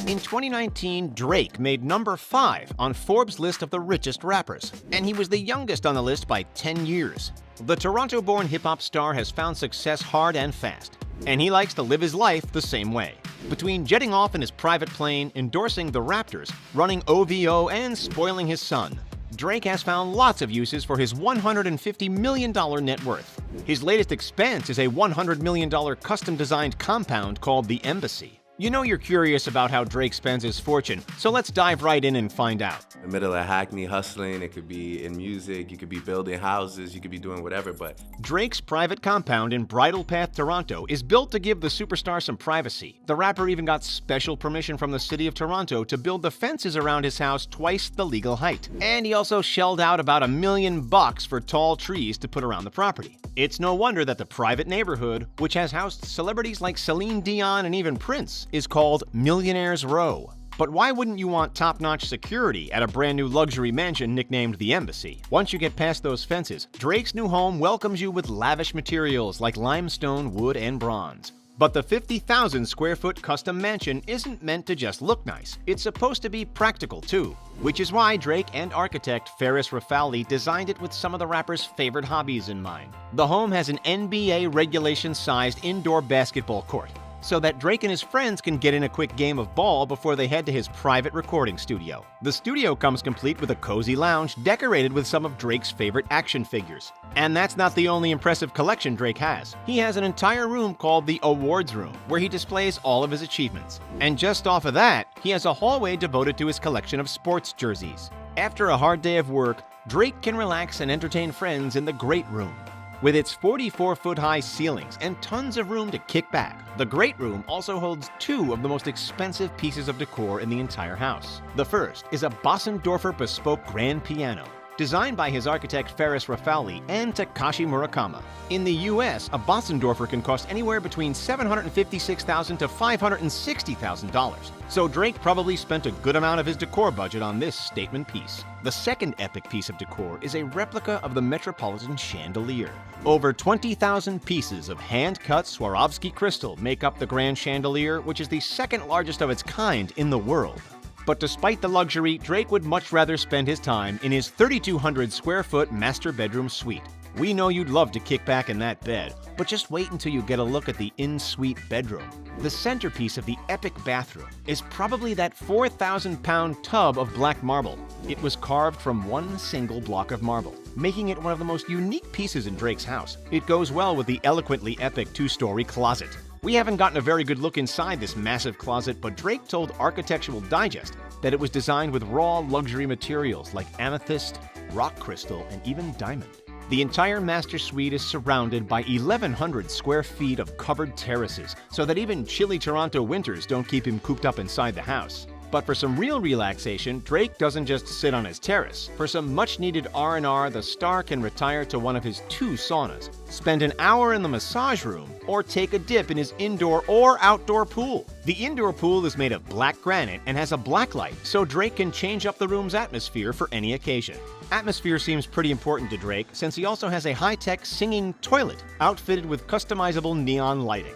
In 2019, Drake made number 5 on Forbes' list of the richest rappers, and he was the youngest on the list by 10 years. The Toronto-born hip-hop star has found success hard and fast, and he likes to live his life the same way. Between jetting off in his private plane, endorsing the Raptors, running OVO, and spoiling his son, Drake has found lots of uses for his $150 million net worth. His latest expense is a $100 million custom-designed compound called the Embassy. You know you're curious about how Drake spends his fortune, so let's dive right in and find out. In the middle of Hackney hustling, it could be in music, you could be building houses, you could be doing whatever, but... Drake's private compound in Bridle Path, Toronto is built to give the superstar some privacy. The rapper even got special permission from the city of Toronto to build the fences around his house twice the legal height. And he also shelled out about $1 million for tall trees to put around the property. It's no wonder that the private neighborhood, which has housed celebrities like Celine Dion and even Prince, is called Millionaire's Row. But why wouldn't you want top-notch security at a brand new luxury mansion nicknamed the Embassy? Once you get past those fences, Drake's new home welcomes you with lavish materials like limestone, wood, and bronze. But the 50,000 square foot custom mansion isn't meant to just look nice. It's supposed to be practical too, which is why Drake and architect Ferris Rafali designed it with some of the rapper's favorite hobbies in mind. The home has an NBA regulation-sized indoor basketball court, so that Drake and his friends can get in a quick game of ball before they head to his private recording studio. The studio comes complete with a cozy lounge decorated with some of Drake's favorite action figures. And that's not the only impressive collection Drake has. He has an entire room called the Awards Room, where he displays all of his achievements. And just off of that, he has a hallway devoted to his collection of sports jerseys. After a hard day of work, Drake can relax and entertain friends in the Great Room. With its 44-foot-high ceilings and tons of room to kick back, the Great Room also holds 2 of the most expensive pieces of decor in the entire house. The first is a Bösendorfer bespoke grand piano, designed by his architect Ferris Rafali and Takashi Murakami. In the US, a Bösendorfer can cost anywhere between $756,000 to $560,000. So Drake probably spent a good amount of his decor budget on this statement piece. The second epic piece of decor is a replica of the Metropolitan chandelier. Over 20,000 pieces of hand-cut Swarovski crystal make up the grand chandelier, which is the second largest of its kind in the world. But despite the luxury, Drake would much rather spend his time in his 3,200 square foot master bedroom suite. We know you'd love to kick back in that bed, but just wait until you get a look at the in-suite bedroom. The centerpiece of the epic bathroom is probably that 4,000-pound tub of black marble. It was carved from one single block of marble, making it one of the most unique pieces in Drake's house. It goes well with the eloquently epic 2-story closet. We haven't gotten a very good look inside this massive closet, but Drake told Architectural Digest that it was designed with raw luxury materials like amethyst, rock crystal, and even diamond. The entire master suite is surrounded by 1,100 square feet of covered terraces, so that even chilly Toronto winters don't keep him cooped up inside the house. But for some real relaxation, Drake doesn't just sit on his terrace. For some much-needed R&R, the star can retire to one of his 2 saunas, spend an hour in the massage room, or take a dip in his indoor or outdoor pool. The indoor pool is made of black granite and has a black light, so Drake can change up the room's atmosphere for any occasion. Atmosphere seems pretty important to Drake, since he also has a high-tech singing toilet outfitted with customizable neon lighting.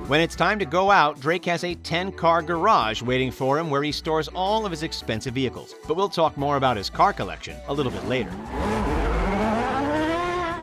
When it's time to go out, Drake has a 10-car garage waiting for him where he stores all of his expensive vehicles. But we'll talk more about his car collection a little bit later.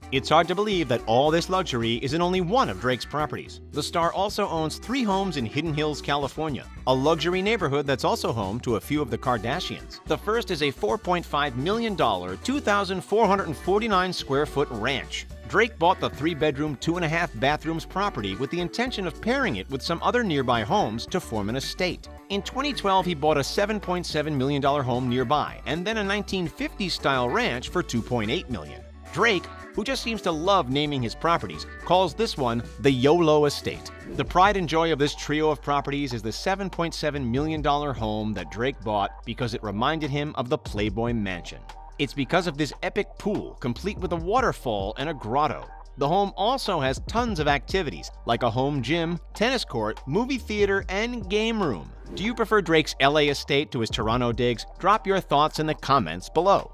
It's hard to believe that all this luxury is in only one of Drake's properties. The star also owns 3 homes in Hidden Hills, California, a luxury neighborhood that's also home to a few of the Kardashians. The first is a $4.5 million, 2,449 square foot ranch. Drake bought the 3-bedroom, 2.5 bathrooms property with the intention of pairing it with some other nearby homes to form an estate. In 2012, he bought a $7.7 million home nearby, and then a 1950s-style ranch for $2.8 million. Drake, who just seems to love naming his properties, calls this one the YOLO Estate. The pride and joy of this trio of properties is the $7.7 million home that Drake bought because it reminded him of the Playboy Mansion. It's because of this epic pool, complete with a waterfall and a grotto. The home also has tons of activities, like a home gym, tennis court, movie theater, and game room. Do you prefer Drake's LA estate to his Toronto digs? Drop your thoughts in the comments below.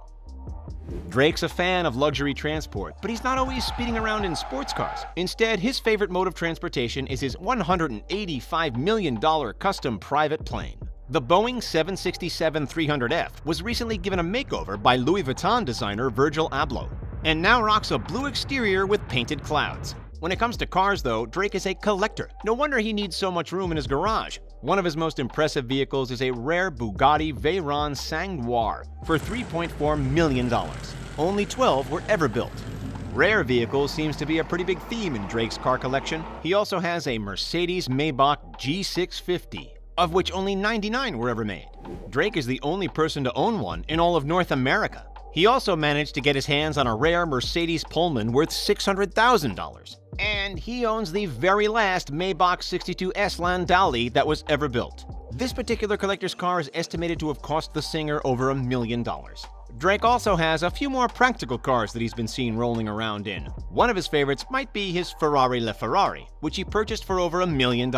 Drake's a fan of luxury transport, but he's not always speeding around in sports cars. Instead, his favorite mode of transportation is his $185 million custom private plane. The Boeing 767-300F was recently given a makeover by Louis Vuitton designer Virgil Abloh, and now rocks a blue exterior with painted clouds. When it comes to cars, though, Drake is a collector. No wonder he needs so much room in his garage. One of his most impressive vehicles is a rare Bugatti Veyron Sang-Noir for $3.4 million. Only 12 were ever built. Rare vehicles seems to be a pretty big theme in Drake's car collection. He also has a Mercedes-Maybach G650, of which only 99 were ever made. Drake is the only person to own one in all of North America. He also managed to get his hands on a rare Mercedes Pullman worth $600,000. And he owns the very last Maybach 62S Landaulet that was ever built. This particular collector's car is estimated to have cost the singer over $1 million. Drake also has a few more practical cars that he's been seen rolling around in. One of his favorites might be his Ferrari LaFerrari, which he purchased for over $1 million.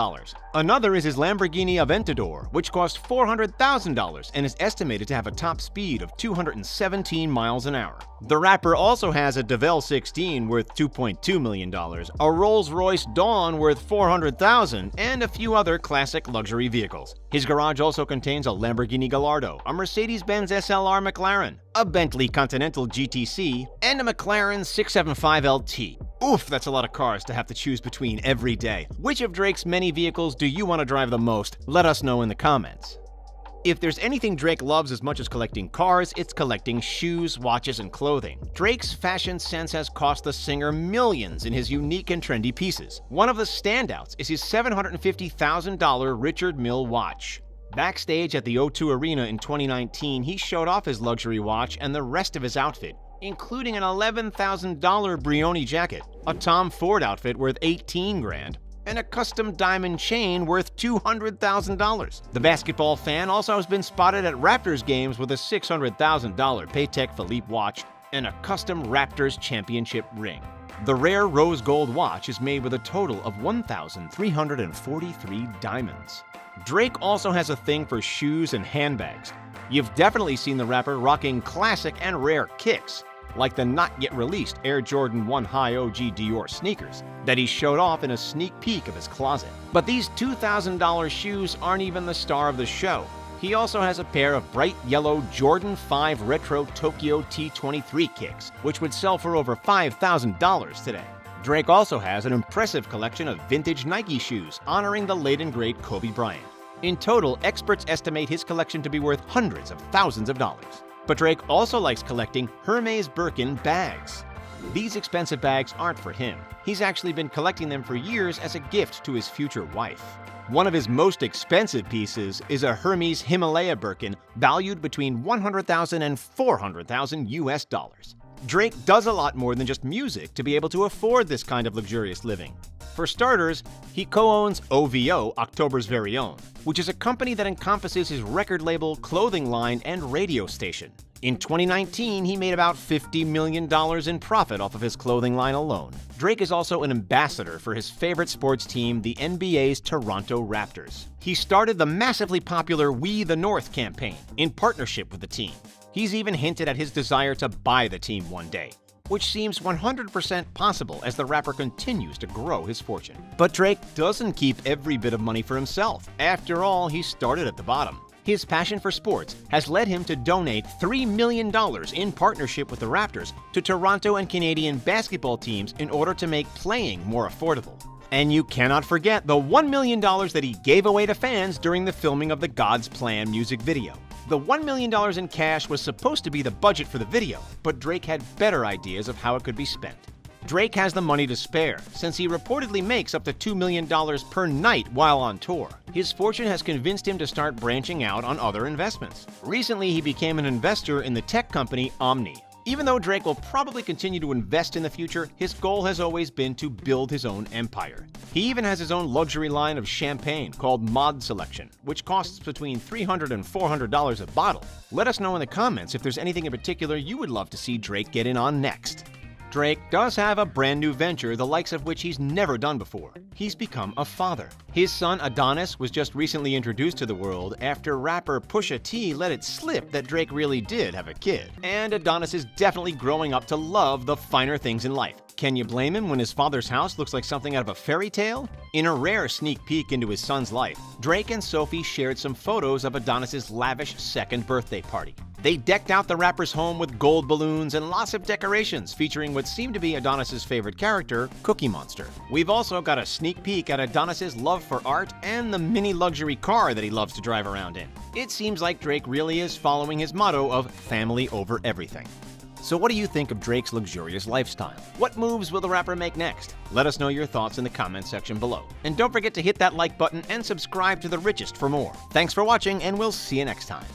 Another is his Lamborghini Aventador, which cost $400,000 and is estimated to have a top speed of 217 miles an hour. The rapper also has a DeVille 16 worth $2.2 million, a Rolls-Royce Dawn worth $400,000, and a few other classic luxury vehicles. His garage also contains a Lamborghini Gallardo, a Mercedes-Benz SLR McLaren, a Bentley Continental GTC, and a McLaren 675 LT. Oof, that's a lot of cars to have to choose between every day. Which of Drake's many vehicles do you want to drive the most? Let us know in the comments. If there's anything Drake loves as much as collecting cars, it's collecting shoes, watches, and clothing. Drake's fashion sense has cost the singer millions in his unique and trendy pieces. One of the standouts is his $750,000 Richard Mille watch. Backstage at the O2 Arena in 2019, he showed off his luxury watch and the rest of his outfit, including an $11,000 Brioni jacket, a Tom Ford outfit worth $18 grand, and a custom diamond chain worth $200,000. The basketball fan also has been spotted at Raptors games with a $600,000 Patek Philippe watch and a custom Raptors championship ring. The rare rose gold watch is made with a total of 1,343 diamonds. Drake also has a thing for shoes and handbags. You've definitely seen the rapper rocking classic and rare kicks, like the not-yet-released Air Jordan 1 High OG Dior sneakers that he showed off in a sneak peek of his closet. But these $2,000 shoes aren't even the star of the show. He also has a pair of bright yellow Jordan 5 Retro Tokyo T23 kicks, which would sell for over $5,000 today. Drake also has an impressive collection of vintage Nike shoes honoring the late and great Kobe Bryant. In total, experts estimate his collection to be worth hundreds of thousands of dollars. But Drake also likes collecting Hermes Birkin bags. These expensive bags aren't for him. He's actually been collecting them for years as a gift to his future wife. One of his most expensive pieces is a Hermes Himalaya Birkin valued between $100,000 and $400,000 US. Drake does a lot more than just music to be able to afford this kind of luxurious living. For starters, he co-owns OVO, October's Very Own, which is a company that encompasses his record label, clothing line, and radio station. In 2019, he made about $50 million in profit off of his clothing line alone. Drake is also an ambassador for his favorite sports team, the NBA's Toronto Raptors. He started the massively popular We the North campaign in partnership with the team. He's even hinted at his desire to buy the team one day, which seems 100% possible as the rapper continues to grow his fortune. But Drake doesn't keep every bit of money for himself. After all, he started at the bottom. His passion for sports has led him to donate $3 million in partnership with the Raptors to Toronto and Canadian basketball teams in order to make playing more affordable. And you cannot forget the $1 million that he gave away to fans during the filming of the God's Plan music video. The $1 million in cash was supposed to be the budget for the video, but Drake had better ideas of how it could be spent. Drake has the money to spare, since he reportedly makes up to $2 million per night while on tour. His fortune has convinced him to start branching out on other investments. Recently, he became an investor in the tech company Omni. Even though Drake will probably continue to invest in the future, his goal has always been to build his own empire. He even has his own luxury line of champagne called Mod Selection, which costs between $300 and $400 a bottle. Let us know in the comments if there's anything in particular you would love to see Drake get in on next. Drake does have a brand new venture, the likes of which he's never done before. He's become a father. His son Adonis was just recently introduced to the world after rapper Pusha T let it slip that Drake really did have a kid. And Adonis is definitely growing up to love the finer things in life. Can you blame him when his father's house looks like something out of a fairy tale? In a rare sneak peek into his son's life, Drake and Sophie shared some photos of Adonis' lavish second birthday party. They decked out the rapper's home with gold balloons and lots of decorations featuring what seemed to be Adonis' favorite character, Cookie Monster. We've also got a sneak peek at Adonis' love for art and the mini luxury car that he loves to drive around in. It seems like Drake really is following his motto of family over everything. So what do you think of Drake's luxurious lifestyle? What moves will the rapper make next? Let us know your thoughts in the comment section below. And don't forget to hit that like button and subscribe to The Richest for more. Thanks for watching, and we'll see you next time.